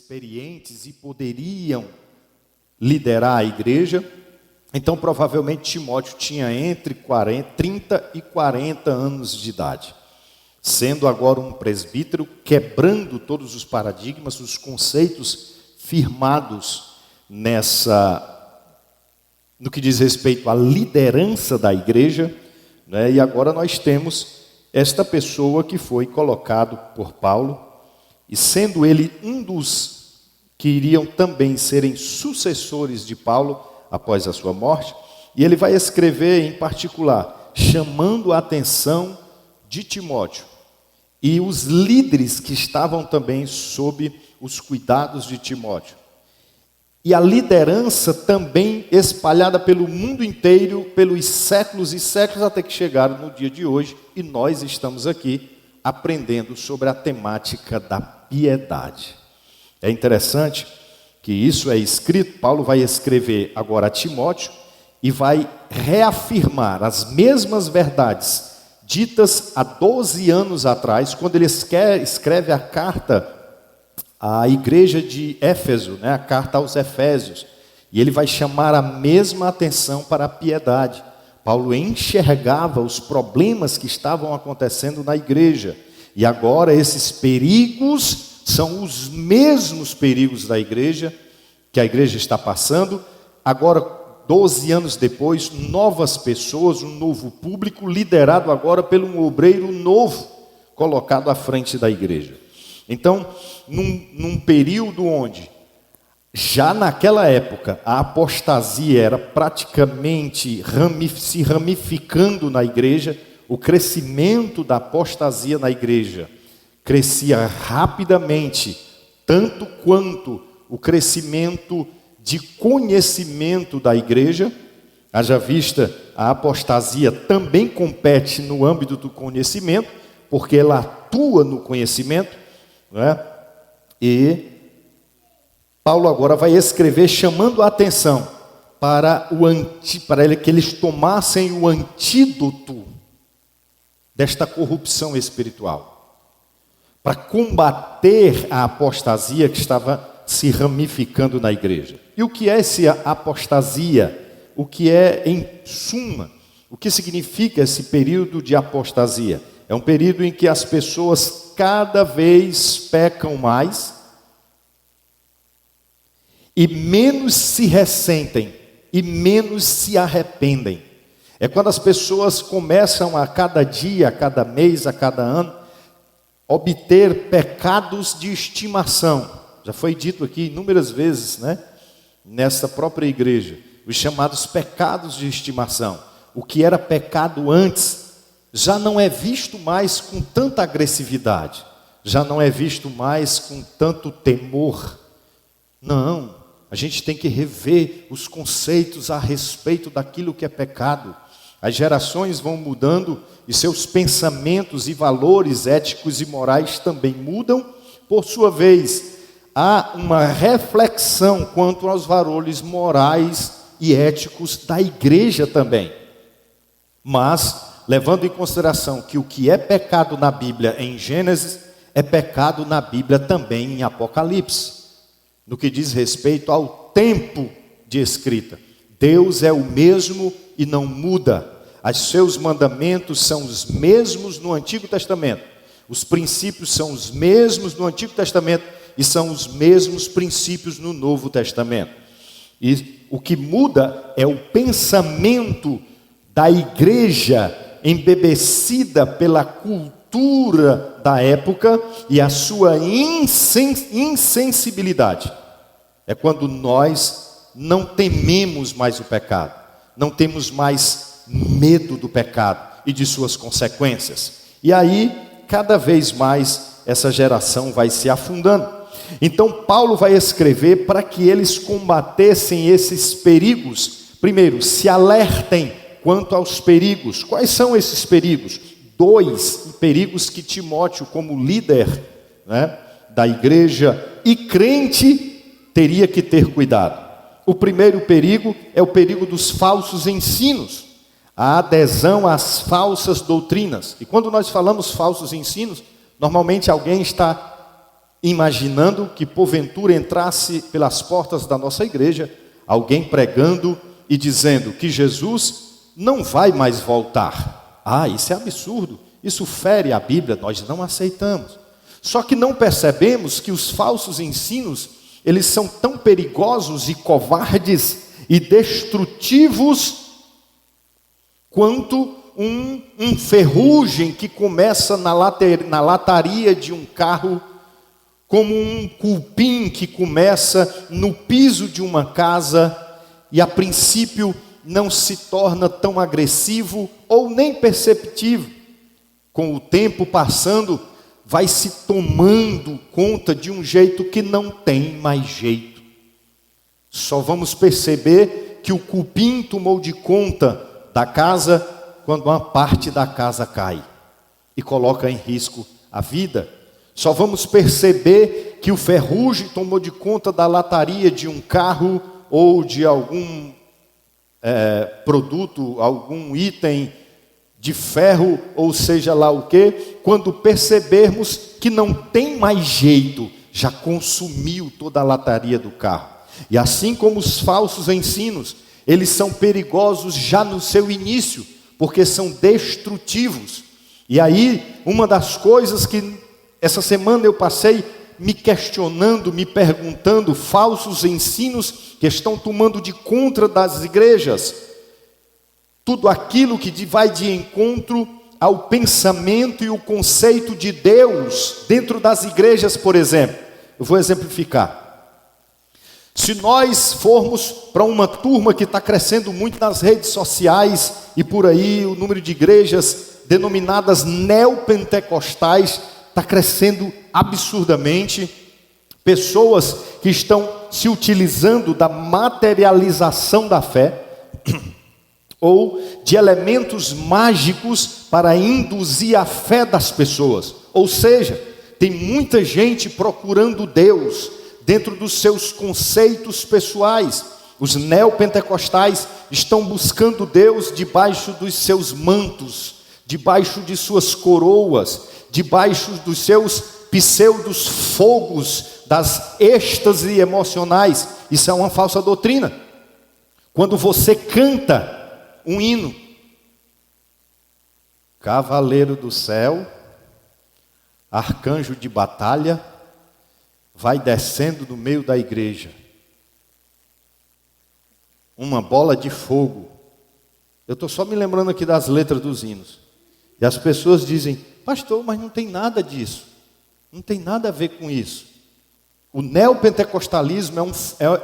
experientes e poderiam liderar a igreja. Então, provavelmente, Timóteo tinha entre 30 e 40 anos de idade. Sendo agora um presbítero, quebrando todos os paradigmas, os conceitos firmados no que diz respeito à liderança da igreja, né? E agora nós temos esta pessoa que foi colocado por Paulo, e sendo ele um dos que iriam também serem sucessores de Paulo após a sua morte, e ele vai escrever em particular, chamando a atenção de Timóteo e os líderes que estavam também sob os cuidados de Timóteo. E a liderança também espalhada pelo mundo inteiro, pelos séculos e séculos, até que chegaram no dia de hoje, e nós estamos aqui aprendendo sobre a temática da piedade. É interessante que isso é escrito, Paulo vai escrever agora a Timóteo, e vai reafirmar as mesmas verdades ditas há 12 anos atrás, quando ele escreve a carta à igreja de Éfeso, né, a carta aos Efésios, e ele vai chamar a mesma atenção para a piedade. Paulo enxergava os problemas que estavam acontecendo na igreja, e agora esses perigos são os mesmos perigos da igreja, que a igreja está passando. Agora, 12 anos depois, novas pessoas, um novo público, liderado agora por um obreiro novo, colocado à frente da igreja. Então, num período onde, já naquela época, a apostasia era praticamente se ramificando na igreja, o crescimento da apostasia na igreja crescia rapidamente, tanto quanto o crescimento de conhecimento da igreja. Haja vista, a apostasia também compete no âmbito do conhecimento, porque ela atua no conhecimento, né? E Paulo agora vai escrever chamando a atenção para que eles tomassem o antídoto desta corrupção espiritual, para combater a apostasia que estava se ramificando na igreja. E o que é essa apostasia? O que é, em suma, o que significa esse período de apostasia? É um período em que as pessoas cada vez pecam mais e menos se ressentem e menos se arrependem. É quando as pessoas começam a cada dia, a cada mês, a cada ano, obter pecados de estimação. Já foi dito aqui inúmeras vezes, né? Nessa própria igreja, os chamados pecados de estimação. O que era pecado antes já não é visto mais com tanta agressividade, já não é visto mais com tanto temor. Não, a gente tem que rever os conceitos a respeito daquilo que é pecado. As gerações vão mudando e seus pensamentos e valores éticos e morais também mudam. Por sua vez, há uma reflexão quanto aos valores morais e éticos da igreja também. Mas, levando em consideração que o que é pecado na Bíblia em Gênesis, é pecado na Bíblia também em Apocalipse. No que diz respeito ao tempo de escrita. Deus é o mesmo e não muda. Os seus mandamentos são os mesmos no Antigo Testamento. Os princípios são os mesmos no Antigo Testamento e são os mesmos princípios no Novo Testamento. E o que muda é o pensamento da igreja embebecida pela cultura da época e a sua insensibilidade. É quando nós não tememos mais o pecado, não temos mais medo do pecado e de suas consequências. E aí, cada vez mais, essa geração vai se afundando. Então, Paulo vai escrever para que eles combatessem esses perigos. Primeiro, se alertem quanto aos perigos. Quais são esses perigos? 2 perigos que Timóteo, como líder, né, da igreja e crente, teria que ter cuidado. O primeiro perigo é o perigo dos falsos ensinos, a adesão às falsas doutrinas. E quando nós falamos falsos ensinos, normalmente alguém está imaginando que porventura entrasse pelas portas da nossa igreja alguém pregando e dizendo que Jesus não vai mais voltar. Isso é absurdo, isso fere a Bíblia, nós não aceitamos. Só que não percebemos que os falsos ensinos, eles são tão perigosos e covardes e destrutivos quanto um ferrugem que começa na lataria de um carro, como um cupim que começa no piso de uma casa e a princípio não se torna tão agressivo ou nem perceptível. Com o tempo passando, vai se tomando conta de um jeito que não tem mais jeito. Só vamos perceber que o cupim tomou de conta da casa quando uma parte da casa cai e coloca em risco a vida. Só vamos perceber que o ferrugem tomou de conta da lataria de um carro ou de algum produto, algum item de ferro, ou seja lá o que, quando percebermos que não tem mais jeito, já consumiu toda a lataria do carro. E assim como os falsos ensinos, eles são perigosos já no seu início, porque são destrutivos. E aí, uma das coisas que essa semana eu passei me questionando, me perguntando, falsos ensinos que estão tomando de conta das igrejas. Tudo aquilo que vai de encontro ao pensamento e o conceito de Deus dentro das igrejas, por exemplo. Eu vou exemplificar. Se nós formos para uma turma que está crescendo muito nas redes sociais e por aí, o número de igrejas denominadas neopentecostais está crescendo absurdamente. Pessoas que estão se utilizando da materialização da fé ou de elementos mágicos para induzir a fé das pessoas. Ou seja, tem muita gente procurando Deus dentro dos seus conceitos pessoais. Os neopentecostais estão buscando Deus debaixo dos seus mantos, debaixo de suas coroas, debaixo dos seus pseudos fogos, das êxtase emocionais. Isso é uma falsa doutrina. Quando você canta um hino, cavaleiro do céu, arcanjo de batalha, vai descendo no meio da igreja, uma bola de fogo. Eu estou só me lembrando aqui das letras dos hinos. E as pessoas dizem: pastor, mas não tem nada disso, não tem nada a ver com isso. O neopentecostalismo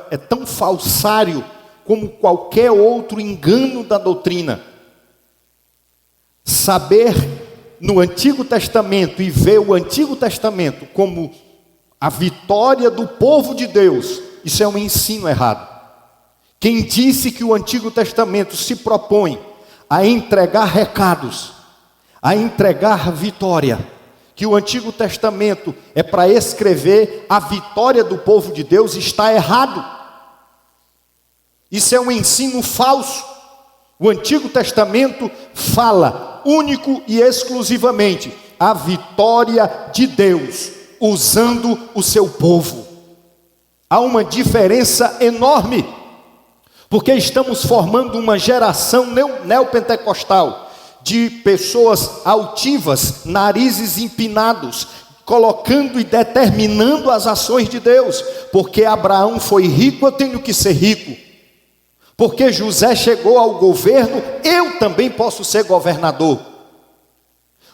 é tão falsário como qualquer outro engano da doutrina. Saber no Antigo Testamento e ver o Antigo Testamento como a vitória do povo de Deus, isso é um ensino errado. Quem disse que o Antigo Testamento se propõe a entregar recados, a entregar vitória, que o Antigo Testamento é para escrever a vitória do povo de Deus, está errado. Isso é um ensino falso. O Antigo Testamento fala único e exclusivamente a vitória de Deus usando o seu povo. Há uma diferença enorme, porque estamos formando uma geração neopentecostal de pessoas altivas, narizes empinados, colocando e determinando as ações de Deus. Porque Abraão foi rico, eu tenho que ser rico. Porque José chegou ao governo, eu também posso ser governador.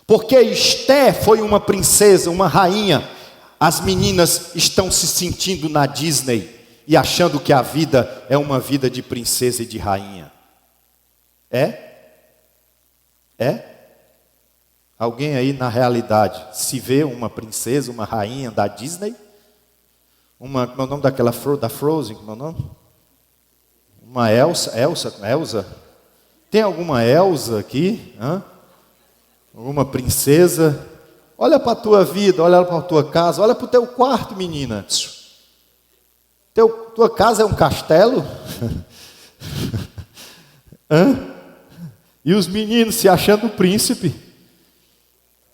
Porque Esté foi uma princesa, uma rainha, as meninas estão se sentindo na Disney e achando que a vida é uma vida de princesa e de rainha. É? Alguém aí na realidade se vê uma princesa, uma rainha da Disney? Como é o nome daquela da Frozen, como é o nome? Uma Elsa? Tem alguma Elsa aqui? Alguma princesa? Olha para a tua vida, olha para a tua casa, olha para o teu quarto, menina. Tua casa é um castelo? E os meninos se achando príncipe,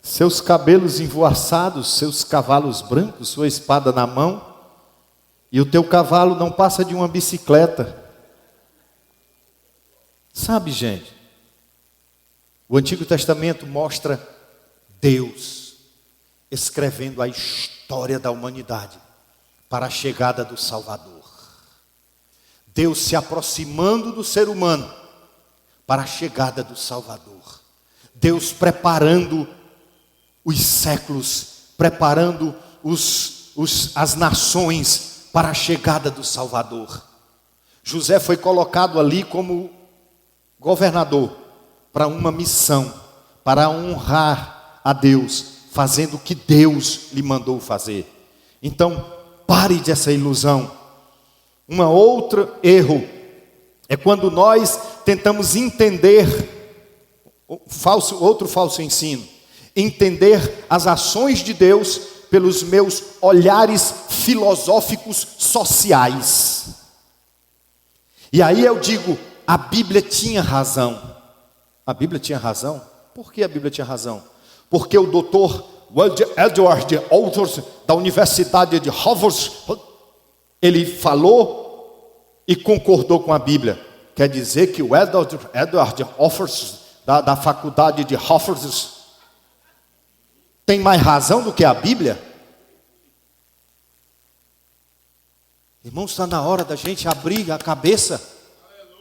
seus cabelos envoaçados, seus cavalos brancos, sua espada na mão, e o teu cavalo não passa de uma bicicleta. Sabe, gente, o Antigo Testamento mostra Deus escrevendo a história da humanidade para a chegada do Salvador. Deus se aproximando do ser humano para a chegada do Salvador. Deus preparando os séculos, preparando as nações para a chegada do Salvador. José foi colocado ali como governador para uma missão, para honrar a Deus, fazendo o que Deus lhe mandou fazer. Então, pare dessa ilusão. Um outro erro é quando nós tentamos entender outro falso ensino, entender as ações de Deus pelos meus olhares filosóficos sociais. E aí eu digo, a Bíblia tinha razão. A Bíblia tinha razão? Por que a Bíblia tinha razão? Porque o doutor Edward Alters, da Universidade de Harvard, ele falou e concordou com a Bíblia. Quer dizer que o Edward Alters, da faculdade de Harvard, tem mais razão do que a Bíblia? Irmãos, está na hora da gente abrir a cabeça,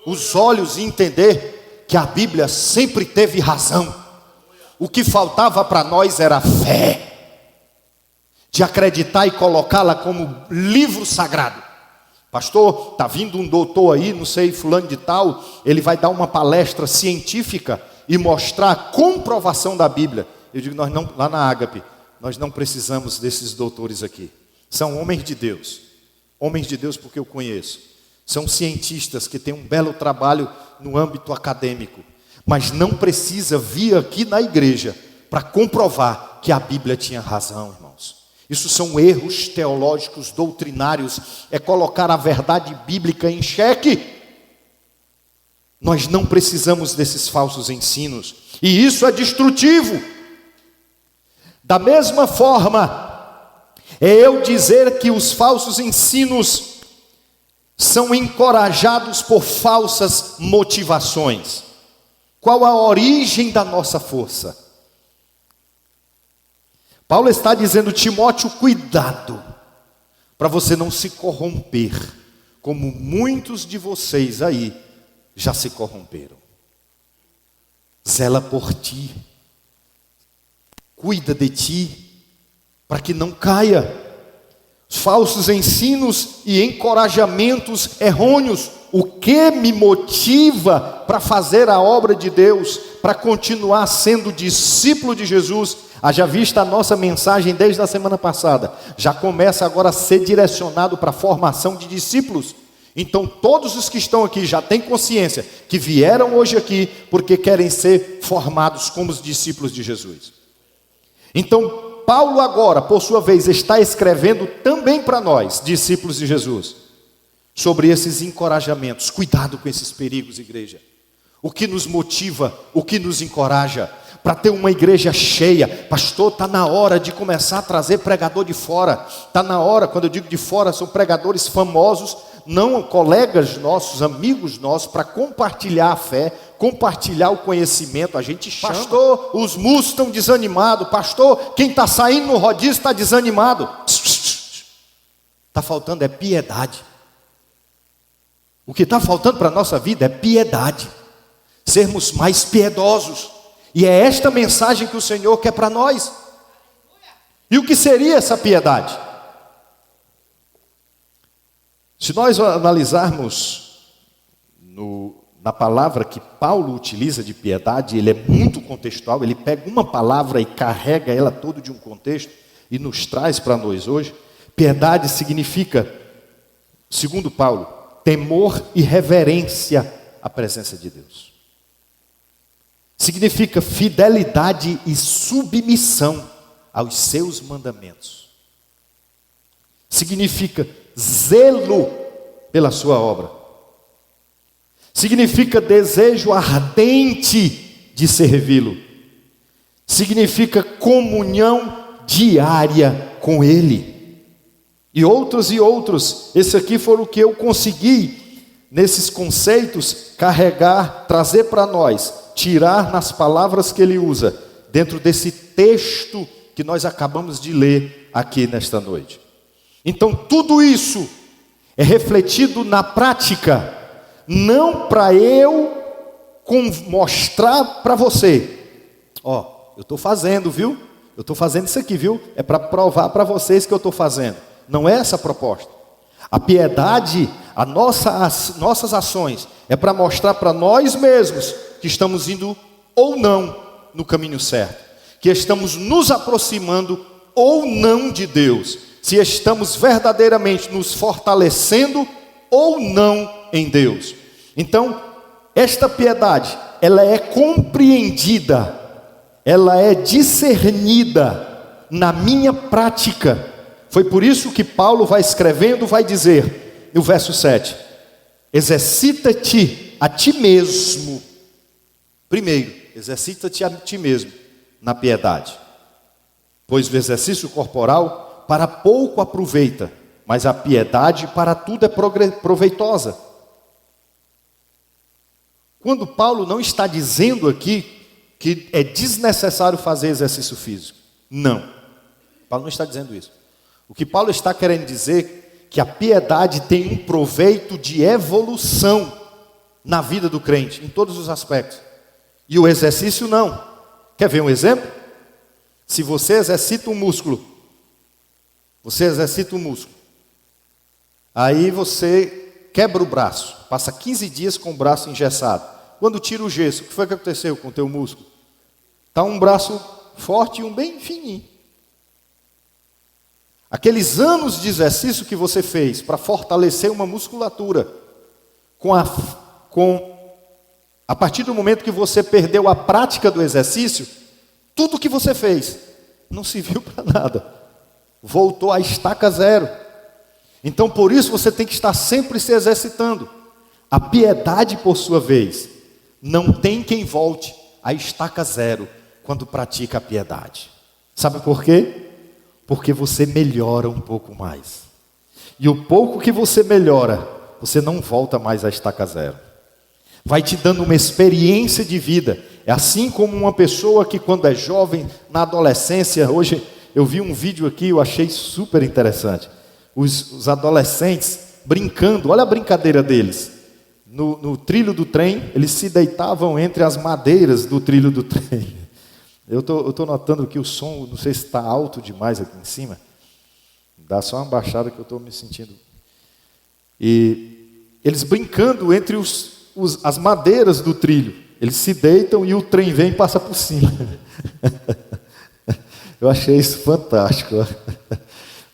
os olhos e entender que a Bíblia sempre teve razão. O que faltava para nós era fé, de acreditar e colocá-la como livro sagrado. Pastor, está vindo um doutor aí, não sei, fulano de tal, ele vai dar uma palestra científica e mostrar a comprovação da Bíblia. Eu digo, nós não, lá na Ágape, nós não precisamos desses doutores aqui. São homens de Deus porque eu conheço. São cientistas que têm um belo trabalho no âmbito acadêmico, mas não precisa vir aqui na igreja para comprovar que a Bíblia tinha razão, irmãos. Isso são erros teológicos, doutrinários, é colocar a verdade bíblica em xeque. Nós não precisamos desses falsos ensinos, e isso é destrutivo. Da mesma forma, é eu dizer que os falsos ensinos são encorajados por falsas motivações. Qual a origem da nossa força? Paulo está dizendo, Timóteo, cuidado, para você não se corromper, como muitos de vocês aí já se corromperam. Zela por ti, cuida de ti, para que não caia. Falsos ensinos e encorajamentos errôneos. O que me motiva para fazer a obra de Deus, para continuar sendo discípulo de Jesus? Haja vista a nossa mensagem desde a semana passada, já começa agora a ser direcionado para a formação de discípulos. Então todos os que estão aqui já têm consciência que vieram hoje aqui porque querem ser formados como os discípulos de Jesus. Então Paulo agora, por sua vez, está escrevendo também para nós, discípulos de Jesus, sobre esses encorajamentos. Cuidado com esses perigos, igreja. O que nos motiva, o que nos encoraja para ter uma igreja cheia? Pastor, está na hora de começar a trazer pregador de fora. Está na hora, quando eu digo de fora, são pregadores famosos, não colegas nossos, amigos nossos, para compartilhar a fé, compartilhar o conhecimento. A gente chama. Pastor, os músicos estão desanimados. Pastor, quem está saindo no rodízio está desanimado. Está faltando é piedade. O que está faltando para a nossa vida é piedade. Sermos mais piedosos. E é esta mensagem que o Senhor quer para nós. E o que seria essa piedade? Se nós analisarmos na palavra que Paulo utiliza de piedade, ele é muito contextual, ele pega uma palavra e carrega ela toda de um contexto e nos traz para nós hoje. Piedade significa, segundo Paulo, temor e reverência à presença de Deus. Significa fidelidade e submissão aos seus mandamentos. Significa zelo pela sua obra. Significa desejo ardente de servi-lo. significa comunhão diária com Ele. E outros. Esse aqui foi o que eu consegui, nesses conceitos, carregar, trazer para nós, tirar nas palavras que ele usa, dentro desse texto que nós acabamos de ler aqui nesta noite. Então tudo isso é refletido na prática, não para eu mostrar para você, ó, eu estou fazendo, viu? Eu estou fazendo isso aqui, viu? É para provar para vocês que eu estou fazendo. Não é essa a proposta. A piedade, as nossas ações, é para mostrar para nós mesmos que estamos indo ou não no caminho certo, que estamos nos aproximando ou não de Deus, se estamos verdadeiramente nos fortalecendo ou não em Deus. Então, esta piedade, ela é compreendida, ela é discernida na minha prática. Foi por isso que Paulo vai escrevendo, vai dizer, no verso 7, exercita-te a ti mesmo. Primeiro, exercita-te a ti mesmo na piedade, pois o exercício corporal para pouco aproveita, mas a piedade para tudo é proveitosa. Quando Paulo não está dizendo aqui que é desnecessário fazer exercício físico, não, Paulo não está dizendo isso. O que Paulo está querendo dizer é que a piedade tem um proveito de evolução na vida do crente, em todos os aspectos. E o exercício não. Quer ver um exemplo? Se você exercita um músculo, aí você quebra o braço, passa 15 dias com o braço engessado. Quando tira o gesso, o que foi que aconteceu com o teu músculo? Está um braço forte e um bem fininho. Aqueles anos de exercício que você fez para fortalecer uma musculatura, a partir do momento que você perdeu a prática do exercício, tudo que você fez não serviu para nada, voltou à estaca zero. Então por isso você tem que estar sempre se exercitando. A piedade, por sua vez, não tem quem volte à estaca zero quando pratica a piedade. Sabe por quê? Porque você melhora um pouco mais. E o pouco que você melhora, você não volta mais à estaca zero. Vai te dando uma experiência de vida. É assim como uma pessoa que quando é jovem, na adolescência, hoje eu vi um vídeo aqui, eu achei super interessante. Os adolescentes brincando, olha a brincadeira deles. No trilho do trem, eles se deitavam entre as madeiras do trilho do trem. Eu tô notando que o som, não sei se está alto demais aqui em cima. Dá só uma baixada que eu estou me sentindo. E eles brincando entre as madeiras do trilho. Eles se deitam e o trem vem e passa por cima. Eu achei isso fantástico.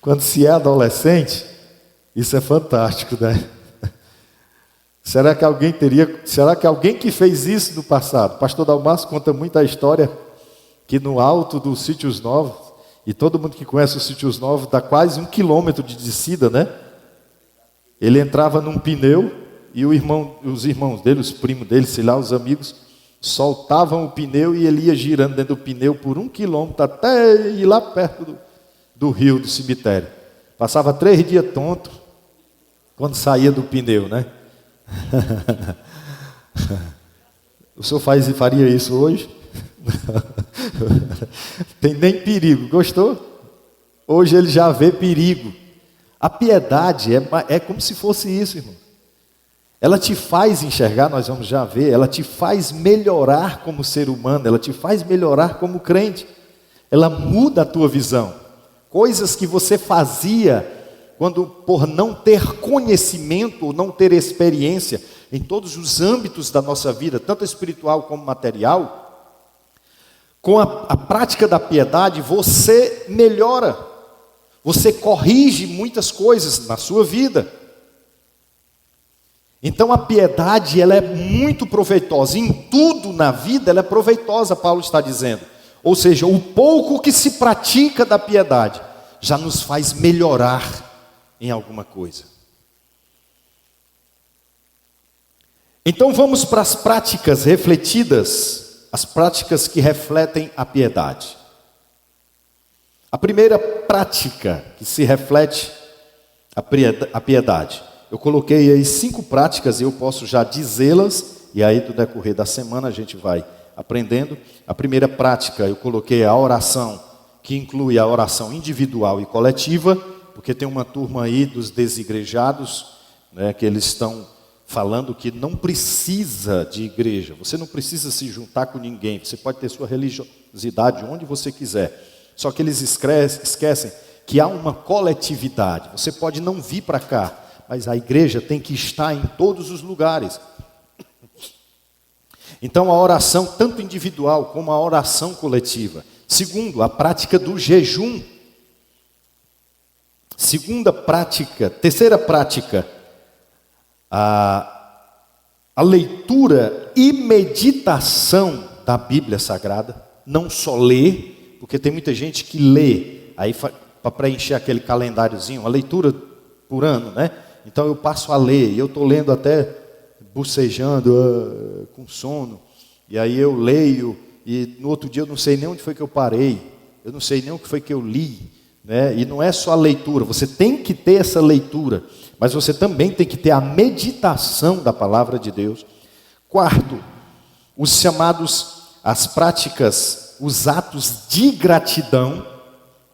Quando se é adolescente, isso é fantástico, né? Será que alguém que fez isso no passado? O pastor Dalmasso conta muito a história que no alto dos Sítios Novos, e todo mundo que conhece os Sítios Novos, dá quase 1 quilômetro de descida, né? Ele entrava num pneu e os irmãos dele, os primos dele, sei lá, os amigos, soltavam o pneu e ele ia girando dentro do pneu por 1 quilômetro até ir lá perto do rio, do cemitério. Passava 3 dias tonto quando saía do pneu, né? O senhor faria isso hoje? Tem nem perigo, gostou? Hoje ele já vê perigo. A piedade é como se fosse isso, irmão. Ela te faz enxergar, nós vamos já ver, ela te faz melhorar como ser humano, ela te faz melhorar como crente. Ela muda a tua visão. Coisas que você fazia quando por não ter conhecimento ou não ter experiência em todos os âmbitos da nossa vida, tanto espiritual como material, com a prática da piedade, você melhora, você corrige muitas coisas na sua vida. Então a piedade, ela é muito proveitosa, em tudo na vida ela é proveitosa, Paulo está dizendo. Ou seja, o pouco que se pratica da piedade, já nos faz melhorar em alguma coisa. Então vamos para as práticas refletidas as práticas que refletem a piedade. A primeira prática que se reflete a piedade. Eu coloquei aí 5 práticas e eu posso já dizê-las, e aí do decorrer da semana a gente vai aprendendo. A primeira prática eu coloquei a oração, que inclui a oração individual e coletiva, porque tem uma turma aí dos desigrejados, né, que eles estão falando que não precisa de igreja, você não precisa se juntar com ninguém, você pode ter sua religiosidade onde você quiser. Só que eles esquecem que há uma coletividade. Você pode não vir para cá, mas a igreja tem que estar em todos os lugares. Então a oração, tanto individual como a oração coletiva. Segundo, a prática do jejum. Terceira prática, a leitura e meditação da Bíblia Sagrada. Não só ler, porque tem muita gente que lê, aí para preencher aquele calendáriozinho, uma leitura por ano, né? Então eu passo a ler, e eu estou lendo até bocejando, com sono, e aí eu leio, e no outro dia eu não sei nem onde foi que eu parei, eu não sei nem o que foi que eu li, né? E não é só a leitura, você tem que ter essa leitura, mas você também tem que ter a meditação da palavra de Deus. Quarto, as práticas, os atos de gratidão,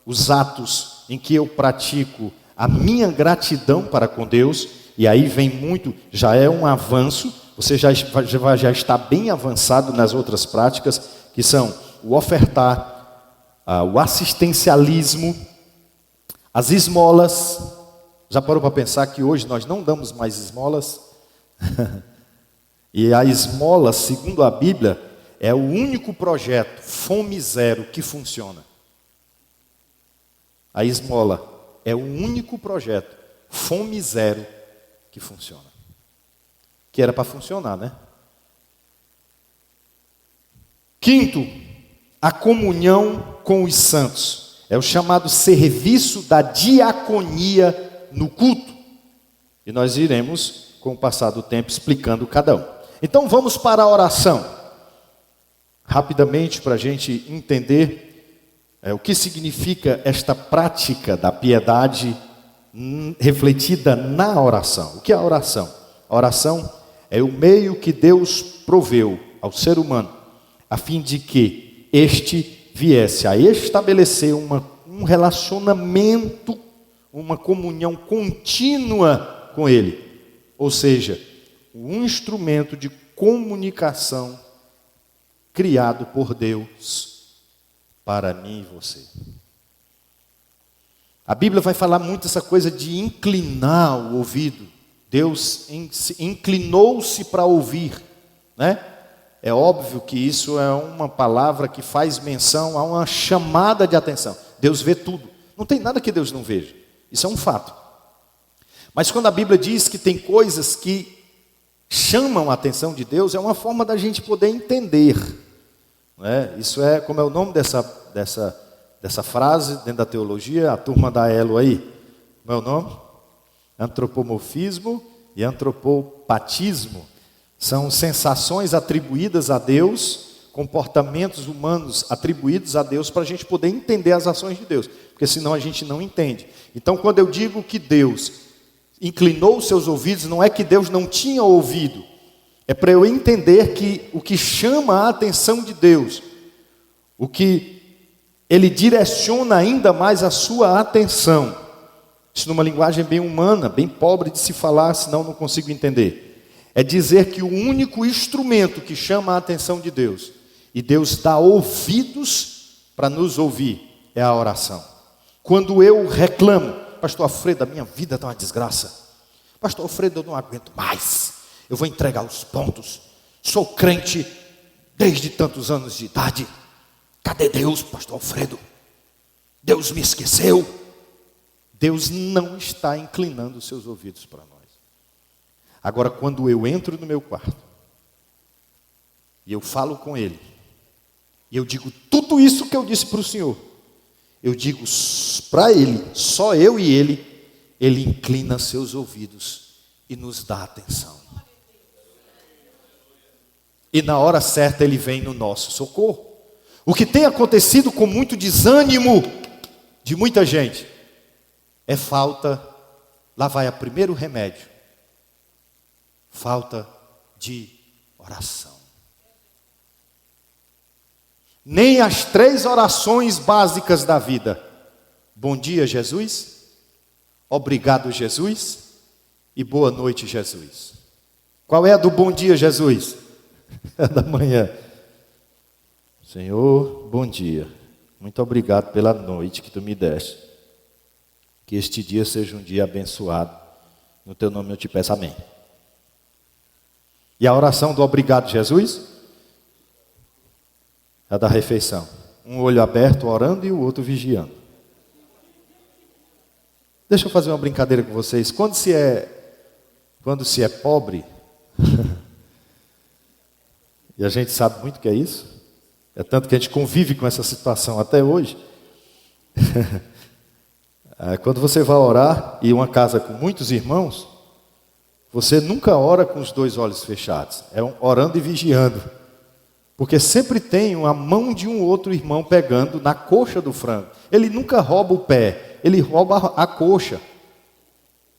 os atos em que eu pratico a minha gratidão para com Deus, e aí vem muito, já é um avanço, você já está bem avançado nas outras práticas, que são o ofertar, o assistencialismo, as esmolas. Já parou para pensar que hoje nós não damos mais esmolas? E a esmola, segundo a Bíblia, é o único projeto Fome Zero que funciona. A esmola é o único projeto Fome Zero que funciona. Que era para funcionar, né? Quinto, a comunhão com os santos. É o chamado serviço da diaconia no culto. E nós iremos, com o passar do tempo, explicando cada um. Então vamos para a oração. Rapidamente, para a gente entender o que significa esta prática da piedade refletida na oração. O que é a oração? A oração é o meio que Deus proveu ao ser humano, a fim de que este viesse a estabelecer um relacionamento, uma comunhão contínua com Ele. Ou seja, um instrumento de comunicação criado por Deus para mim e você. A Bíblia vai falar muito essa coisa de inclinar o ouvido. Deus inclinou-se para ouvir, né? É óbvio que isso é uma palavra que faz menção a uma chamada de atenção. Deus vê tudo. Não tem nada que Deus não veja. Isso é um fato. Mas quando a Bíblia diz que tem coisas que chamam a atenção de Deus, é uma forma da gente poder entender, né? Isso é, como é o nome dessa frase dentro da teologia, a turma da Elo aí, como é o nome? Antropomorfismo e antropopatismo. São sensações atribuídas a Deus, comportamentos humanos atribuídos a Deus, para a gente poder entender as ações de Deus, porque senão a gente não entende. Então quando eu digo que Deus inclinou os seus ouvidos, não é que Deus não tinha ouvido, é para eu entender que o que chama a atenção de Deus, o que Ele direciona ainda mais a sua atenção, isso numa linguagem bem humana, bem pobre de se falar, senão não consigo entender, é dizer que o único instrumento que chama a atenção de Deus, e Deus dá ouvidos para nos ouvir, é a oração. Quando eu reclamo, pastor Alfredo, a minha vida está uma desgraça, pastor Alfredo, eu não aguento mais, eu vou entregar os pontos, sou crente desde tantos anos de idade, cadê Deus, pastor Alfredo? Deus me esqueceu. Deus não está inclinando os seus ouvidos para nós. Agora, quando eu entro no meu quarto, e eu falo com Ele, e eu digo tudo isso que eu disse para o Senhor, eu digo para Ele, só eu e Ele inclina seus ouvidos e nos dá atenção. E na hora certa Ele vem no nosso socorro. O que tem acontecido com muito desânimo de muita gente é falta, lá vai o primeiro remédio, falta de oração. Nem as 3 orações básicas da vida: bom dia, Jesus, obrigado, Jesus, e boa noite, Jesus. Qual é a do bom dia, Jesus? É da manhã. Senhor, bom dia. Muito obrigado pela noite que tu me deste. Que este dia seja um dia abençoado. No teu nome eu te peço amém. E a oração do obrigado, Jesus? É a da refeição. Um olho aberto orando e o outro vigiando. Deixa eu fazer uma brincadeira com vocês. Quando se é pobre, e a gente sabe muito que é isso, é tanto que a gente convive com essa situação até hoje. Quando você vai orar e uma casa com muitos irmãos, você nunca ora com os 2 olhos fechados, orando e vigiando, porque sempre tem a mão de um outro irmão pegando na coxa do frango. Ele nunca rouba o pé, ele rouba a coxa.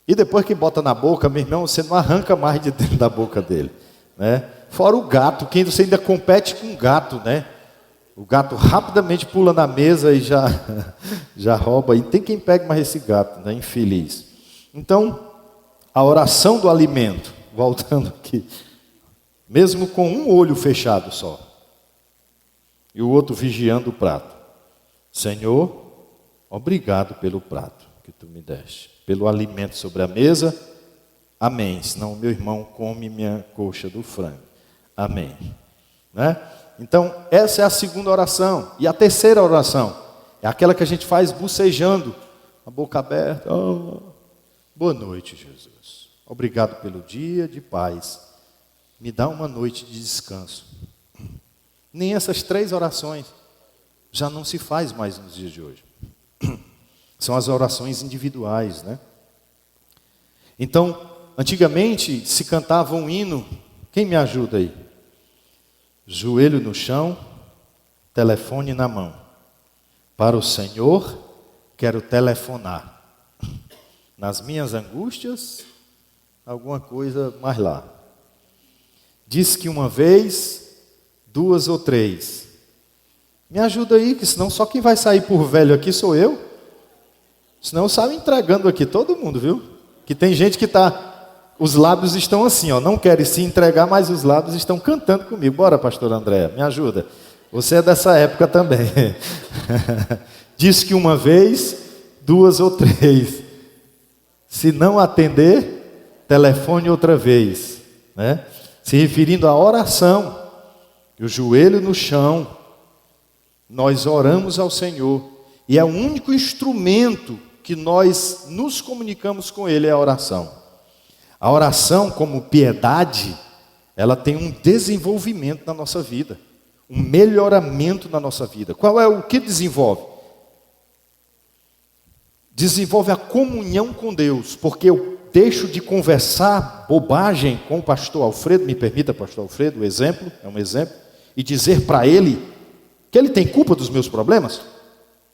E depois que bota na boca, meu irmão, você não arranca mais de dentro da boca dele, né? Fora o gato, que você ainda compete com o gato, né? O gato rapidamente pula na mesa e já rouba. E tem quem pegue mais esse gato, né? Infeliz. Então, a oração do alimento, voltando aqui, mesmo com um olho fechado só, e o outro vigiando o prato: Senhor, obrigado pelo prato que tu me deste, pelo alimento sobre a mesa, amém. Senão o meu irmão come minha coxa do frango, amém, né? Então, essa é a segunda oração. E a terceira oração é aquela que a gente faz bocejando, a boca aberta. Oh, boa noite, Jesus. Obrigado pelo dia de paz. Me dá uma noite de descanso. Nem essas 3 orações já não se faz mais nos dias de hoje. São as orações individuais, né? Então, antigamente se cantava um hino. Quem me ajuda aí? Joelho no chão, telefone na mão. Para o Senhor, quero telefonar. Nas minhas angústias, alguma coisa mais lá. Diz que uma vez, 2 ou 3. Me ajuda aí, que senão só quem vai sair por velho aqui sou eu. Senão eu saio entregando aqui todo mundo, viu? Que tem gente que os lábios estão assim, ó, não querem se entregar, mas os lábios estão cantando comigo. Bora, pastor André, me ajuda. Você é dessa época também. Diz que uma vez, 2 ou 3. Se não atender, telefone outra vez, né? Se referindo à oração, o joelho no chão, nós oramos ao Senhor, e é o único instrumento que nós nos comunicamos com Ele, é a oração. A oração, como piedade, ela tem um desenvolvimento na nossa vida, um melhoramento na nossa vida. Qual é o que desenvolve? Desenvolve a comunhão com Deus, porque eu deixo de conversar bobagem com o pastor Alfredo, me permita, pastor Alfredo, é um exemplo, e dizer para ele que ele tem culpa dos meus problemas.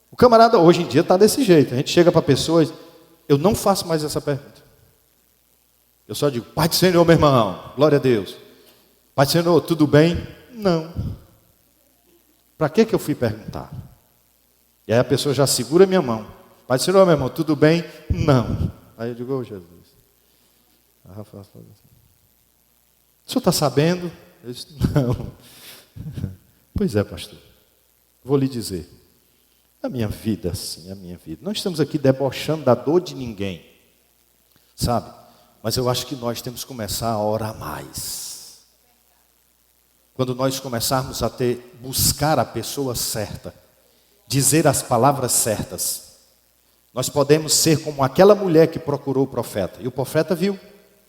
O camarada hoje em dia está desse jeito, a gente chega para pessoas, eu não faço mais essa pergunta. Eu só digo, Pai do Senhor, meu irmão, glória a Deus. Pai do Senhor, tudo bem? Não. Para que eu fui perguntar? E aí a pessoa já segura minha mão. Pai do Senhor, meu irmão, tudo bem? Não. Aí eu digo, ô Jesus. O senhor está sabendo? Eu disse, não. Pois é, pastor. Vou lhe dizer. A minha vida, sim, a minha vida. Não estamos aqui debochando da dor de ninguém. Sabe? Mas eu acho que nós temos que começar a orar mais. Quando nós começarmos a buscar a pessoa certa, dizer as palavras certas, nós podemos ser como aquela mulher que procurou o profeta. E o profeta viu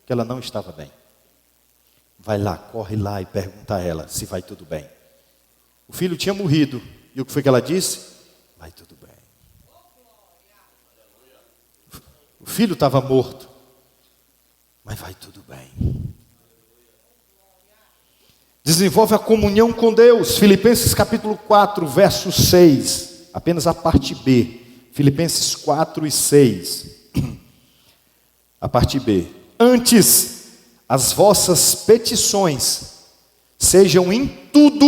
que ela não estava bem. Vai lá, corre lá e pergunta a ela se vai tudo bem. O filho tinha morrido. E o que foi que ela disse? Vai tudo bem. O filho estava morto. Mas vai tudo bem. desenvolve a comunhão com Deus. Filipenses capítulo 4, verso 6, apenas a parte B. Filipenses 4 e 6, a parte B. Antes, as vossas petições sejam em tudo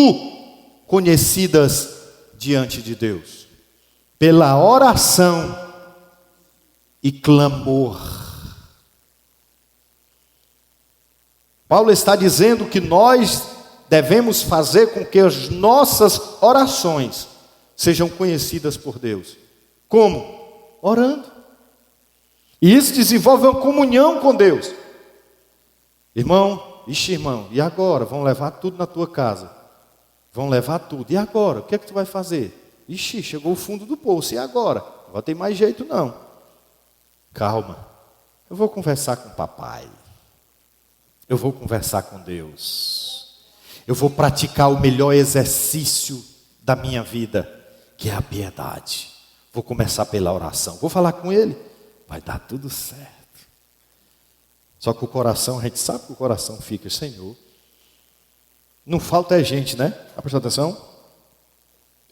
conhecidas diante de Deus, pela oração e clamor. Paulo está dizendo que nós devemos fazer com que as nossas orações sejam conhecidas por Deus. Como? Orando. E isso desenvolve uma comunhão com Deus. Irmão, irmão, e agora? Vão levar tudo na tua casa. Vão levar tudo. E agora? O que é que tu vai fazer? Chegou o fundo do poço. E agora? Não vai ter mais jeito não. Calma. Eu vou conversar com o papai. Eu vou conversar com Deus. Eu vou praticar o melhor exercício da minha vida, que é a piedade. Vou começar pela oração. Vou falar com ele. Vai dar tudo certo. Só que o coração, a gente sabe que o coração fica, Senhor. Não falta gente, né? Está prestando atenção?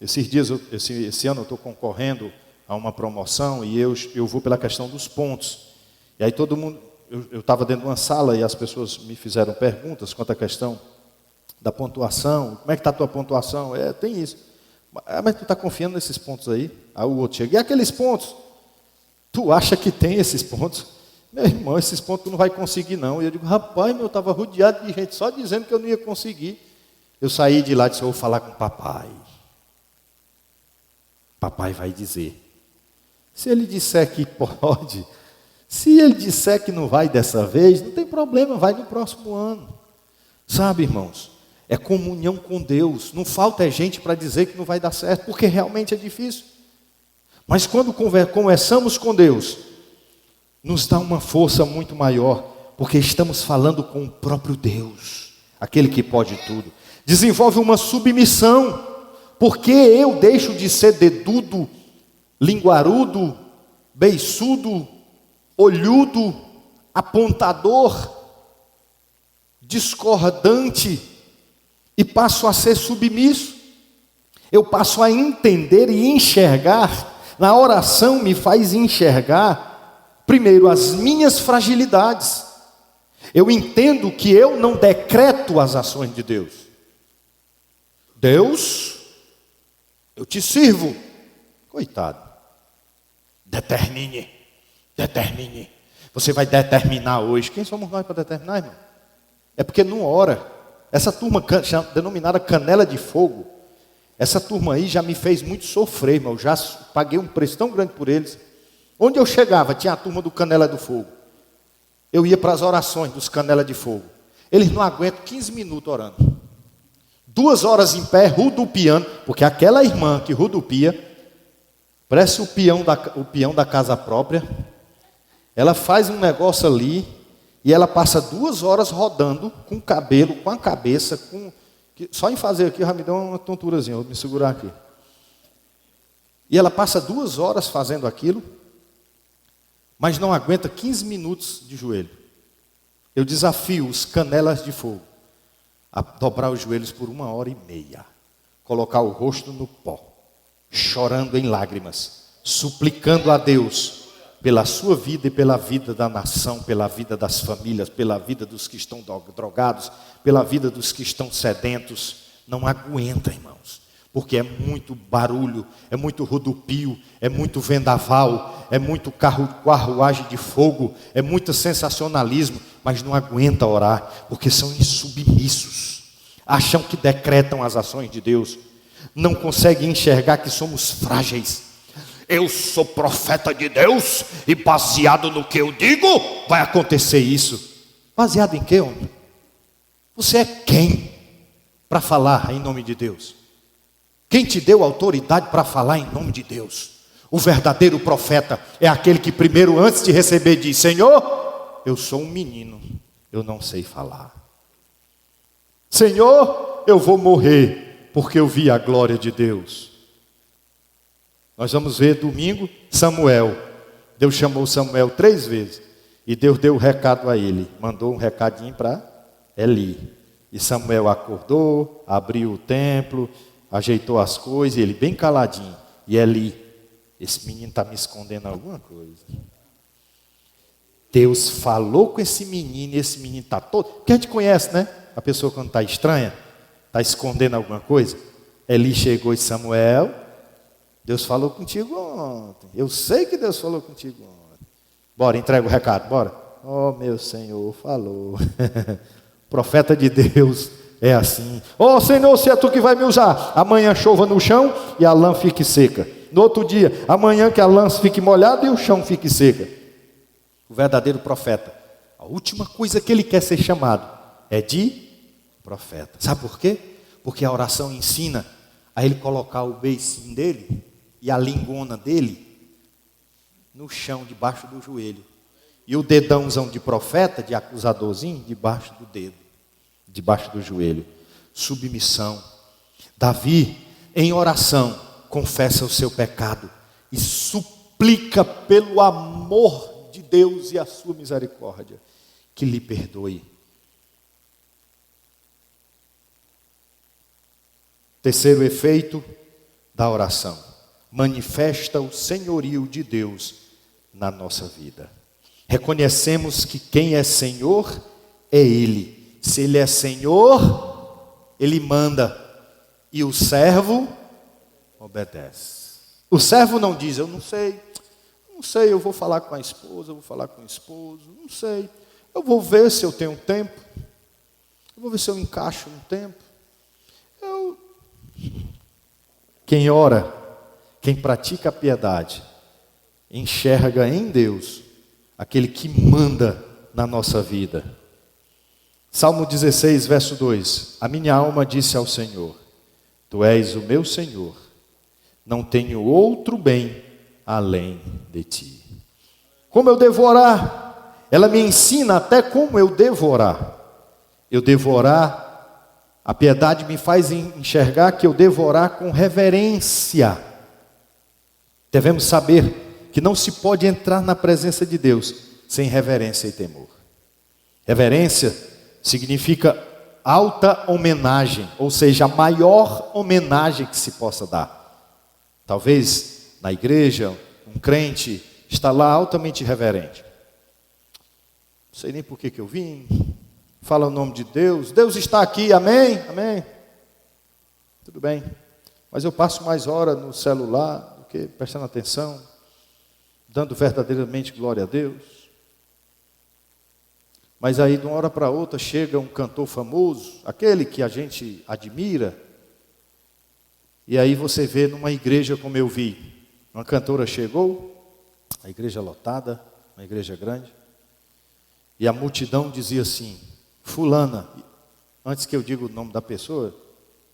Esses dias, esse ano eu estou concorrendo a uma promoção e eu vou pela questão dos pontos. E aí todo mundo, eu estava dentro de uma sala e as pessoas me fizeram perguntas quanto à questão da pontuação. Como é que está a tua pontuação? Tem isso. Mas tu está confiando nesses pontos aí? Aí o outro chega, e aqueles pontos? Tu acha que tem esses pontos? Meu irmão, esses pontos tu não vai conseguir não. E eu digo, rapaz, eu estava rodeado de gente só dizendo que eu não ia conseguir. Eu saí de lá e disse, eu vou falar com o papai. Papai vai dizer. Se ele disser que pode, se ele disser que não vai dessa vez, não tem problema, vai no próximo ano. Sabe, irmãos, é comunhão com Deus. Não falta gente para dizer que não vai dar certo, porque realmente é difícil. Mas quando conversamos com Deus, nos dá uma força muito maior, porque estamos falando com o próprio Deus, aquele que pode tudo. Desenvolve uma submissão, porque eu deixo de ser dedudo, linguarudo, beiçudo, olhudo, apontador, discordante, e passo a ser submisso. Eu passo a entender e enxergar. Na oração me faz enxergar, primeiro, as minhas fragilidades. Eu entendo que eu não decreto as ações de Deus. Deus, eu te sirvo. Coitado. Determine. Você vai determinar hoje. Quem somos nós para determinar, irmão? É porque não ora. Essa turma denominada canela de fogo, essa turma aí já me fez muito sofrer, irmão. Eu já paguei um preço tão grande por eles. Onde eu chegava, tinha a turma do canela do fogo. Eu ia para as orações dos canela de fogo. Eles não aguentam 15 minutos orando. 2 horas em pé, rodopiando, porque aquela irmã que rodopia, parece o peão da casa própria. Ela faz um negócio ali, e ela passa 2 horas rodando, com o cabelo, com a cabeça, só em fazer aqui, já me deu uma tonturazinha, vou me segurar aqui. E ela passa 2 horas fazendo aquilo, mas não aguenta 15 minutos de joelho. Eu desafio os canelas de fogo a dobrar os joelhos por 1h30, colocar o rosto no pó, chorando em lágrimas, suplicando a Deus pela sua vida e pela vida da nação, pela vida das famílias, pela vida dos que estão drogados, pela vida dos que estão sedentos. Não aguenta, irmãos, porque é muito barulho, é muito rodopio, é muito vendaval, é muito carruagem de fogo, é muito sensacionalismo, mas não aguenta orar, porque são insubmissos, acham que decretam as ações de Deus, não conseguem enxergar que somos frágeis. Eu sou profeta de Deus e baseado no que eu digo, vai acontecer isso. Baseado em quê, homem? Você é quem para falar em nome de Deus? Quem te deu autoridade para falar em nome de Deus? O verdadeiro profeta é aquele que primeiro, antes de receber, diz: Senhor, eu sou um menino, eu não sei falar. Senhor, eu vou morrer, porque eu vi a glória de Deus. Nós vamos ver domingo Samuel. Deus chamou Samuel 3 vezes. E Deus deu o recado a ele. Mandou um recadinho para Eli. E Samuel acordou, abriu o templo, ajeitou as coisas, e ele bem caladinho. E Eli, esse menino está me escondendo alguma coisa. Deus falou com esse menino, e esse menino está todo... Porque a gente conhece, né? A pessoa quando está estranha, está escondendo alguma coisa. Eli chegou e Samuel, Deus falou contigo ontem. Eu sei que Deus falou contigo ontem. Bora, entrega o recado, bora. Oh, meu Senhor, falou. Profeta de Deus é assim. Oh, Senhor, se é tu que vai me usar, amanhã chova no chão e a lã fique seca. No outro dia, amanhã que a lã fique molhada e o chão fique seca. O verdadeiro profeta, a última coisa que ele quer ser chamado é de profeta. Sabe por quê? Porque a oração ensina a ele colocar o beicinho dele e a lingona dele no chão, debaixo do joelho. E o dedãozão de profeta, de acusadorzinho, debaixo do dedo, debaixo do joelho. Submissão. Davi, em oração, confessa o seu pecado e suplica pelo amor de Deus e a sua misericórdia, que lhe perdoe. Terceiro efeito da oração: manifesta o senhorio de Deus na nossa vida. Reconhecemos que quem é Senhor é Ele. Se Ele é Senhor, Ele manda. E o servo obedece. O servo não diz, eu não sei, eu vou falar com a esposa, eu vou falar com o esposo, não sei. Eu vou ver se eu tenho tempo. Eu vou ver se eu encaixo no tempo. Quem ora, quem pratica a piedade, enxerga em Deus aquele que manda na nossa vida. Salmo 16, verso 2. A minha alma disse ao Senhor: Tu és o meu Senhor, não tenho outro bem além de Ti. Como eu devo orar? Ela me ensina até como eu devo orar. Eu devo orar, a piedade me faz enxergar que eu devo orar com reverência. Devemos saber que não se pode entrar na presença de Deus sem reverência e temor. Reverência significa alta homenagem, ou seja, a maior homenagem que se possa dar. Talvez na igreja, um crente está lá altamente reverente. Não sei nem por que eu vim. Fala o nome de Deus. Deus está aqui, amém? Amém. Tudo bem. Mas eu passo mais hora no celular do que prestando atenção, dando verdadeiramente glória a Deus. Mas aí de uma hora para outra chega um cantor famoso, aquele que a gente admira, e aí você vê numa igreja como eu vi, uma cantora chegou, a igreja lotada, uma igreja grande, e a multidão dizia assim: fulana, antes que eu diga o nome da pessoa,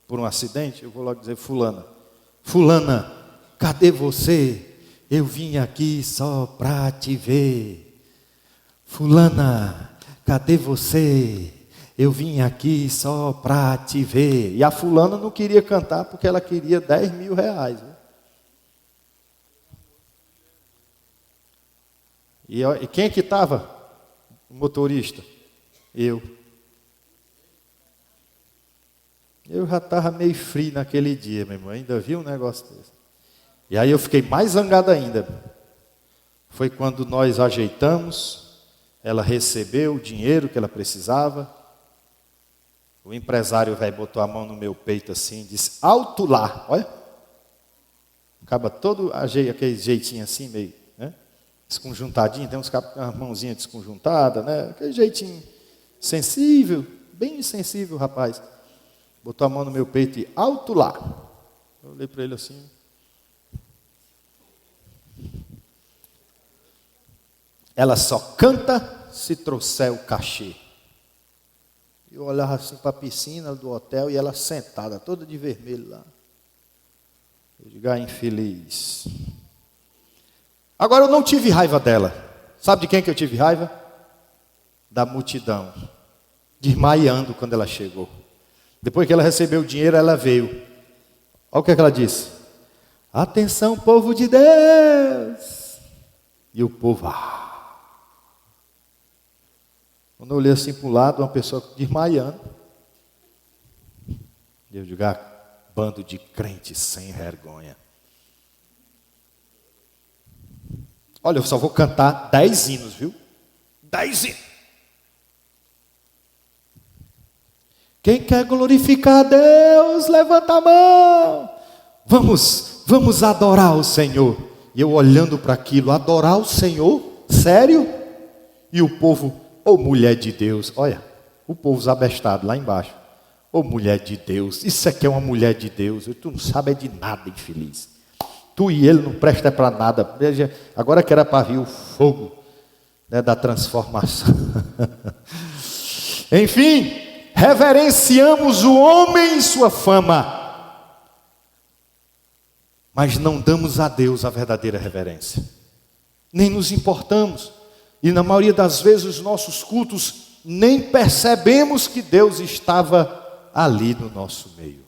por um acidente, eu vou logo dizer fulana. Fulana, cadê você? Eu vim aqui só para te ver. Fulana, cadê você? Eu vim aqui só para te ver. E a fulana não queria cantar porque ela queria 10 mil reais. E quem é que estava? O motorista. Eu já estava meio frio naquele dia, meu irmão. Ainda vi um negócio desse. E aí eu fiquei mais zangado ainda. Foi quando nós ajeitamos, ela recebeu o dinheiro que ela precisava. O empresário velho botou a mão no meu peito assim e disse: alto lá, olha. Acaba todo aquele jeitinho assim, meio, né? Desconjuntadinho, tem uns cabos com a mãozinha desconjuntada, né? Aquele jeitinho sensível, bem sensível, rapaz. Botou a mão no meu peito e alto lá. Eu olhei para ele assim. Ela só canta se trouxer o cachê. Eu olhava assim para a piscina do hotel e ela sentada, toda de vermelho lá. Eu digo: ah, infeliz. Agora eu não tive raiva dela. Sabe de quem que eu tive raiva? Da multidão. Desmaiando quando ela chegou. Depois que ela recebeu o dinheiro, ela veio. Olha o que ela disse: atenção, povo de Deus. E o povo, Quando eu olhei assim para o lado, uma pessoa desmaiando. E eu digo, bando de crentes sem vergonha. Olha, eu só vou cantar 10 hinos, viu? 10 hinos. Quem quer glorificar a Deus, levanta a mão. Vamos adorar o Senhor. E eu olhando para aquilo, adorar o Senhor? Sério? E o povo, mulher de Deus. Olha, o povo zabestado lá embaixo. Mulher de Deus, isso aqui é uma mulher de Deus. Tu não sabe é de nada, infeliz. Tu e ele não presta para nada. Agora que era para vir o fogo, né, da transformação. Enfim, reverenciamos o homem e sua fama, mas não damos a Deus a verdadeira reverência. Nem nos importamos. E na maioria das vezes os nossos cultos nem percebemos que Deus estava ali no nosso meio.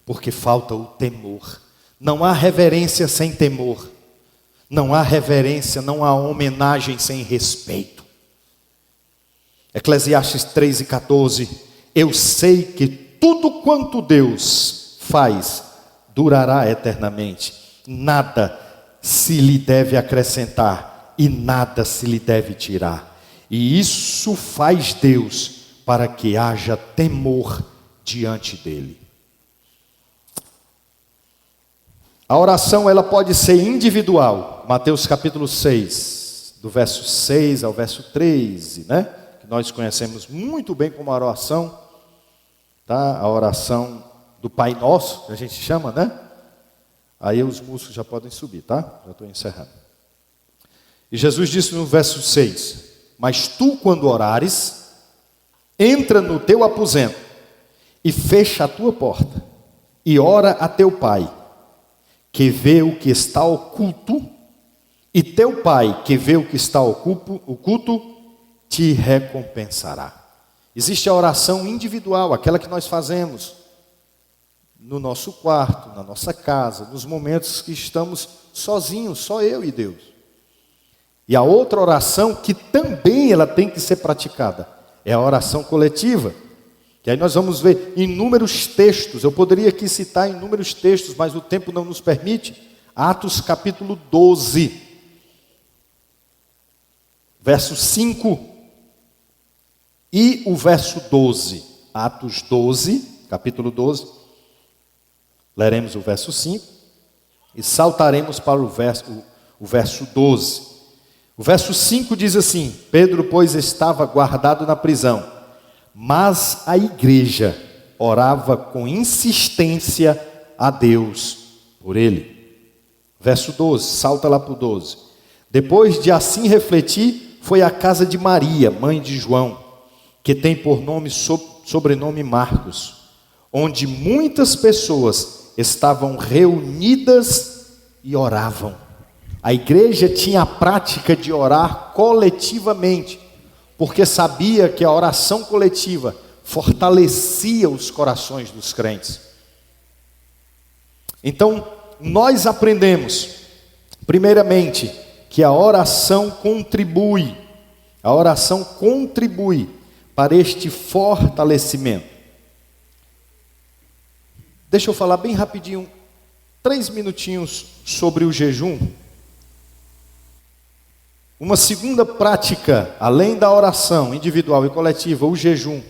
Porque falta o temor. Não há reverência sem temor. Não há reverência, não há homenagem sem respeito. Eclesiastes 3:14. Eu sei que tudo quanto Deus faz durará eternamente. Nada se lhe deve acrescentar e nada se lhe deve tirar. E isso faz Deus para que haja temor diante dele. A oração ela pode ser individual. Mateus capítulo 6, do verso 6 ao verso 13, né? Que nós conhecemos muito bem como a oração, tá? A oração do Pai Nosso, que a gente chama, né? Aí os músicos já podem subir, tá? Já estou encerrando. E Jesus disse no verso 6: Mas tu, quando orares, entra no teu aposento e fecha a tua porta e ora a teu pai, que vê o que está oculto, e teu pai, que vê o que está oculto, te recompensará. Existe a oração individual, aquela que nós fazemos no nosso quarto, na nossa casa, nos momentos que estamos sozinhos, só eu e Deus. E a outra oração que também ela tem que ser praticada é a oração coletiva. Que aí nós vamos ver inúmeros textos. Eu poderia aqui citar inúmeros textos, mas o tempo não nos permite. Atos capítulo 12, verso 5 e o verso 12. Atos 12, capítulo 12. Leremos o verso 5 e saltaremos para o verso 12. O verso 5 diz assim: Pedro, pois, estava guardado na prisão, mas a igreja orava com insistência a Deus por ele. Verso 12, salta lá para o 12. Depois de assim refletir, foi à casa de Maria, mãe de João, que tem por sobrenome Marcos, onde muitas pessoas estavam reunidas e oravam. A igreja tinha a prática de orar coletivamente, porque sabia que a oração coletiva fortalecia os corações dos crentes. Então, nós aprendemos, primeiramente, que a oração contribui para este fortalecimento. Deixa eu falar bem rapidinho, 3 minutinhos sobre o jejum. Uma segunda prática, além da oração individual e coletiva, o jejum.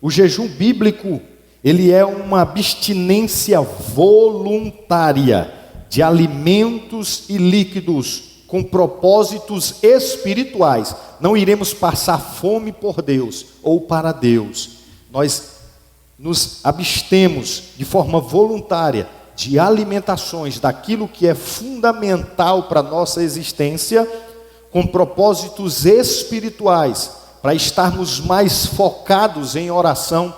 O jejum bíblico, ele é uma abstinência voluntária de alimentos e líquidos com propósitos espirituais. Não iremos passar fome por Deus ou para Deus. Nós nos abstemos de forma voluntária de alimentações daquilo que é fundamental para a nossa existência, com propósitos espirituais, para estarmos mais focados em oração,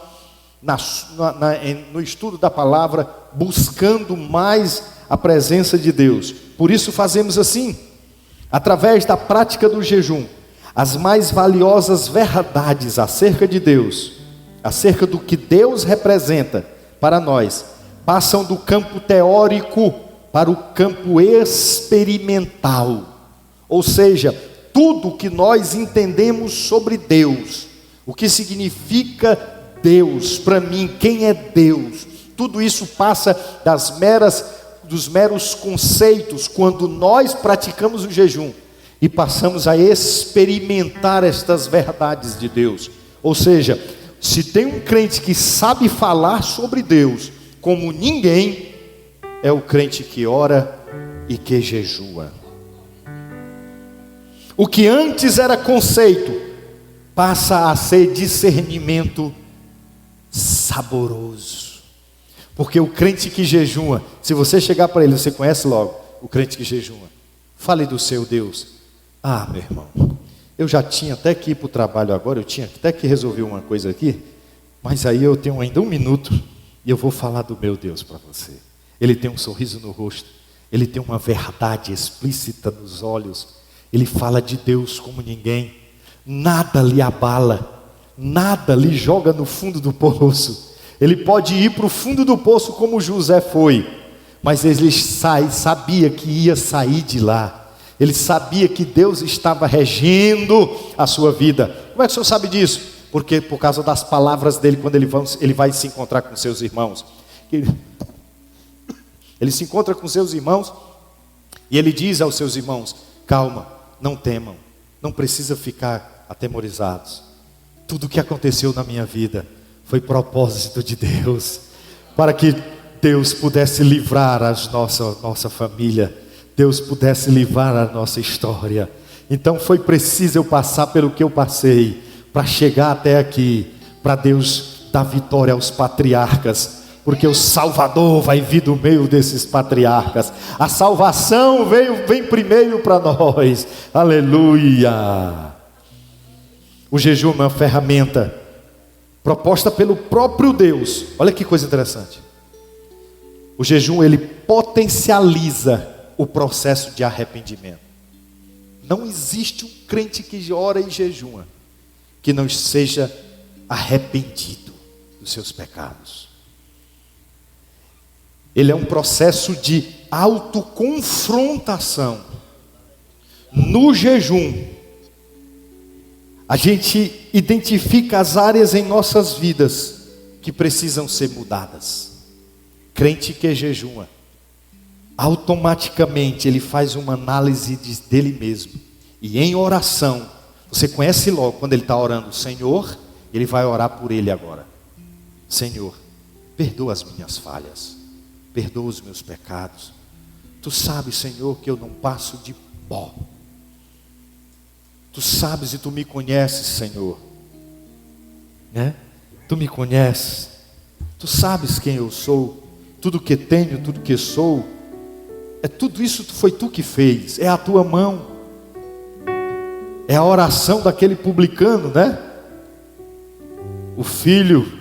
no estudo da palavra, buscando mais a presença de Deus. Por isso fazemos assim, através da prática do jejum, as mais valiosas verdades acerca de Deus, acerca do que Deus representa para nós, passam do campo teórico para o campo experimental. Ou seja, tudo que nós entendemos sobre Deus, o que significa Deus? Para mim, quem é Deus? Tudo isso passa dos meros conceitos quando nós praticamos o jejum e passamos a experimentar estas verdades de Deus. Ou seja, se tem um crente que sabe falar sobre Deus como ninguém, é o crente que ora e que jejua. O que antes era conceito passa a ser discernimento saboroso. Porque o crente que jejua, se você chegar para ele, você conhece logo o crente que jejua. Fale do seu Deus. Ah, meu irmão, eu já tinha até que ir para o trabalho agora, eu tinha até que resolver uma coisa aqui, mas aí eu tenho ainda um minuto e eu vou falar do meu Deus para você. Ele tem um sorriso no rosto, ele tem uma verdade explícita nos olhos, ele fala de Deus como ninguém, nada lhe abala, nada lhe joga no fundo do poço. Ele pode ir para o fundo do poço como José foi, mas ele sabia que ia sair de lá. Ele sabia que Deus estava regendo a sua vida. Como é que o senhor sabe disso? Porque por causa das palavras dele, quando ele vai se encontrar com seus irmãos. Ele se encontra com seus irmãos e ele diz aos seus irmãos: calma, não temam, não precisa ficar atemorizados. Tudo o que aconteceu na minha vida foi propósito de Deus, para que Deus pudesse livrar a nossa família, Deus pudesse livrar a nossa história. Então foi preciso eu passar pelo que eu passei, para chegar até aqui, para Deus dar vitória aos patriarcas, porque o Salvador vai vir do meio desses patriarcas. A salvação vem primeiro para nós. Aleluia. O jejum é uma ferramenta proposta pelo próprio Deus. Olha que coisa interessante. O jejum, ele potencializa o processo de arrependimento. Não existe um crente que ora e jejua que não seja arrependido dos seus pecados. Ele é um processo de autoconfrontação. No jejum, a gente identifica as áreas em nossas vidas que precisam ser mudadas. Crente que jejua, automaticamente ele faz uma análise dele mesmo. E em oração, você conhece logo quando ele está orando, Senhor, ele vai orar por ele agora. Senhor, perdoa as minhas falhas, perdoa os meus pecados. Tu sabes, Senhor, que eu não passo de pó. Tu sabes e tu me conheces, Senhor, né? Tu me conheces, tu sabes quem eu sou, tudo que tenho, tudo que sou, é tudo isso foi tu que fez, é a tua mão. É a oração daquele publicano, né? O filho,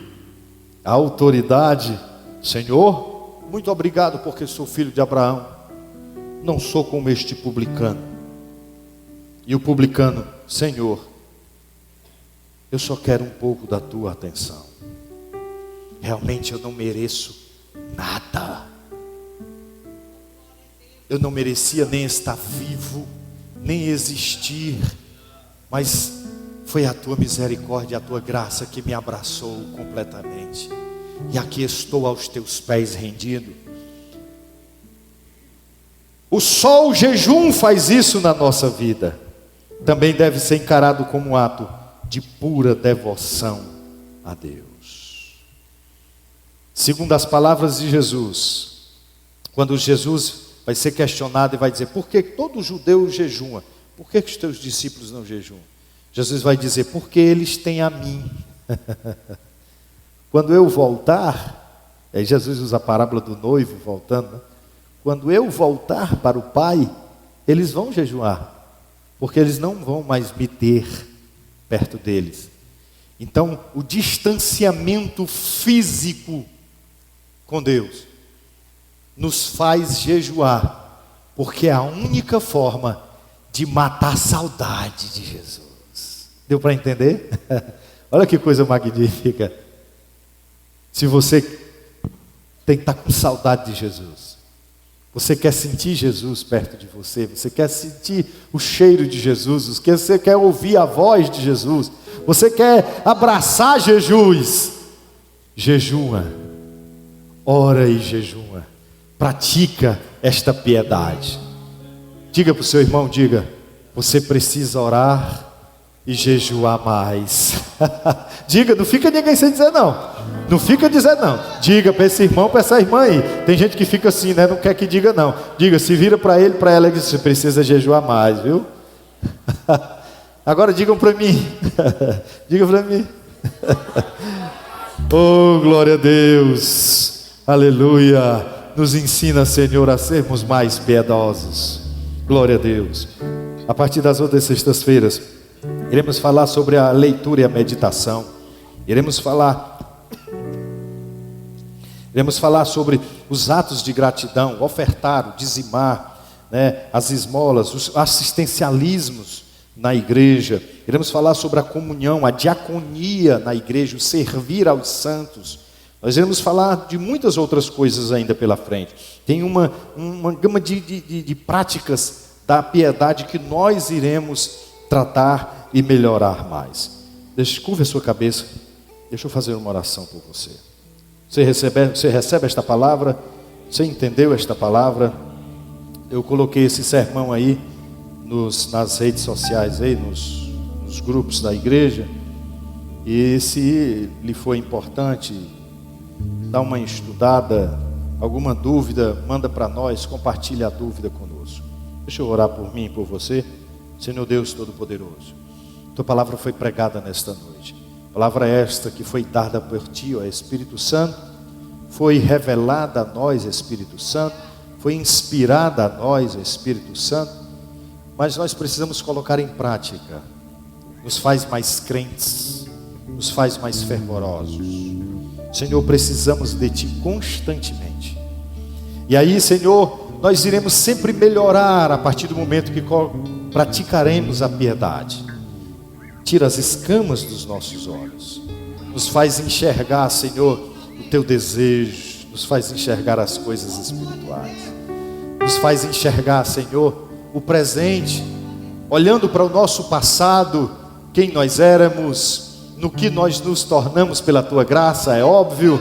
a autoridade, Senhor, muito obrigado porque sou filho de Abraão, não sou como este publicano. E o publicano, Senhor, eu só quero um pouco da tua atenção. Realmente eu não mereço nada. Eu não merecia nem estar vivo, nem existir, mas foi a tua misericórdia, a tua graça que me abraçou completamente. E aqui estou aos teus pés rendido. Só o jejum faz isso na nossa vida. Também deve ser encarado como um ato de pura devoção a Deus. Segundo as palavras de Jesus, quando Jesus vai ser questionado e vai dizer: por que todo judeu jejua? Por que os teus discípulos não jejuam? Jesus vai dizer: porque eles têm a mim. Quando eu voltar, aí Jesus usa a parábola do noivo voltando, né? Quando eu voltar para o Pai, eles vão jejuar, porque eles não vão mais me ter perto deles. Então, o distanciamento físico com Deus nos faz jejuar, porque é a única forma de matar a saudade de Jesus. Deu para entender? Olha que coisa magnífica. Se você tem que estar com saudade de Jesus, você quer sentir Jesus perto de você, você quer sentir o cheiro de Jesus, você quer ouvir a voz de Jesus, você quer abraçar Jesus, jejua, ora e jejua, pratica esta piedade. Diga para o seu irmão, diga, você precisa orar e jejuar mais. Diga, não fica ninguém sem dizer não. Não fica dizendo não. Diga para esse irmão, para essa irmã aí. Tem gente que fica assim, né? Não quer que diga não. Diga, se vira para ele, para ela, e diz, você precisa jejuar mais, viu? Agora digam para mim. Diga para mim. Oh, glória a Deus. Aleluia. Nos ensina, Senhor, a sermos mais piedosos. Glória a Deus. A partir das outras sextas-feiras, iremos falar sobre a leitura e a meditação. Iremos falar sobre os atos de gratidão, ofertar, o dizimar, né, as esmolas, os assistencialismos na igreja. Iremos falar sobre a comunhão, a diaconia na igreja, o servir aos santos. Nós iremos falar de muitas outras coisas ainda pela frente. Tem uma gama de práticas da piedade que nós iremos tratar e melhorar mais. Curva a sua cabeça. Deixa eu fazer uma oração por você. Você recebe esta palavra? Você entendeu esta palavra? Eu coloquei esse sermão aí nas redes sociais, aí, nos grupos da igreja. E se lhe foi importante, dá uma estudada, alguma dúvida, manda para nós, compartilha a dúvida conosco. Deixa eu orar por mim e por você. Senhor Deus Todo-Poderoso, tua palavra foi pregada nesta noite. Palavra esta que foi dada por ti, ó Espírito Santo, foi revelada a nós, Espírito Santo, foi inspirada a nós, Espírito Santo, mas nós precisamos colocar em prática. Nos faz mais crentes, nos faz mais fervorosos. Senhor, precisamos de ti constantemente. E aí, Senhor, nós iremos sempre melhorar a partir do momento que praticaremos a piedade. Tira as escamas dos nossos olhos, nos faz enxergar, Senhor, o teu desejo, nos faz enxergar as coisas espirituais, nos faz enxergar, Senhor, o presente, olhando para o nosso passado, quem nós éramos, no que nós nos tornamos pela tua graça, é óbvio,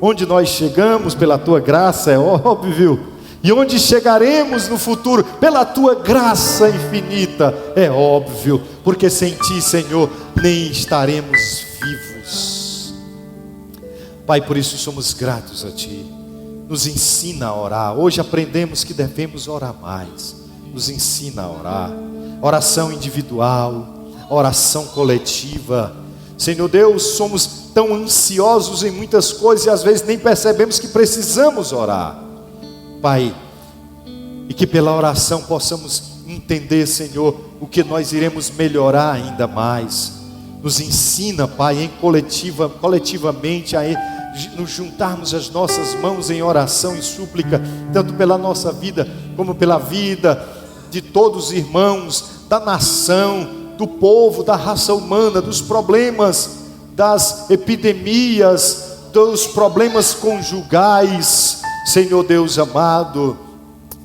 onde nós chegamos pela tua graça, é óbvio, e onde chegaremos no futuro, pela tua graça infinita, é óbvio, porque sem ti, Senhor, nem estaremos vivos. Pai, por isso somos gratos a ti. Nos ensina a orar. Hoje aprendemos que devemos orar mais. Nos ensina a orar. Oração individual, oração coletiva. Senhor Deus, somos tão ansiosos em muitas coisas e às vezes nem percebemos que precisamos orar. Pai, e que pela oração possamos entender, Senhor, o que nós iremos melhorar ainda mais. Nos ensina, Pai, coletivamente a nos juntarmos as nossas mãos em oração e súplica, tanto pela nossa vida, como pela vida de todos os irmãos, da nação, do povo, da raça humana, dos problemas, das epidemias, dos problemas conjugais, Senhor Deus amado,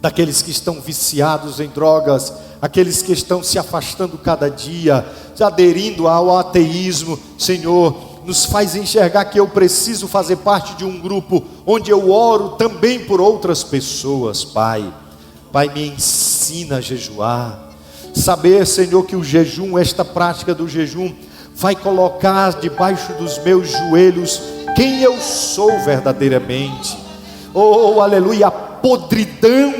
daqueles que estão viciados em drogas, aqueles que estão se afastando cada dia, aderindo ao ateísmo. Senhor, nos faz enxergar que eu preciso fazer parte de um grupo onde eu oro também por outras pessoas. Pai, me ensina a jejuar, saber, Senhor, que o jejum, esta prática do jejum, vai colocar debaixo dos meus joelhos quem eu sou verdadeiramente. Oh, aleluia, a podridão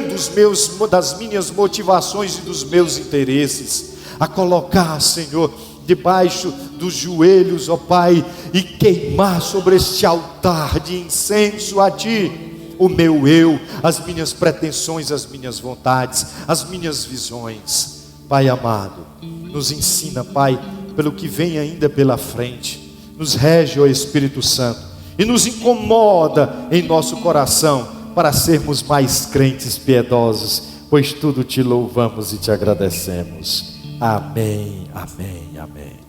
das minhas motivações e dos meus interesses, a colocar, Senhor, debaixo dos joelhos, ó Pai, e queimar sobre este altar de incenso a Ti, o meu eu, as minhas pretensões, as minhas vontades, as minhas visões. Pai amado, nos ensina, Pai, pelo que vem ainda pela frente, nos rege, ó Espírito Santo, e nos incomoda em nosso coração, para sermos mais crentes piedosos, pois tudo te louvamos e te agradecemos. Amém, amém, amém.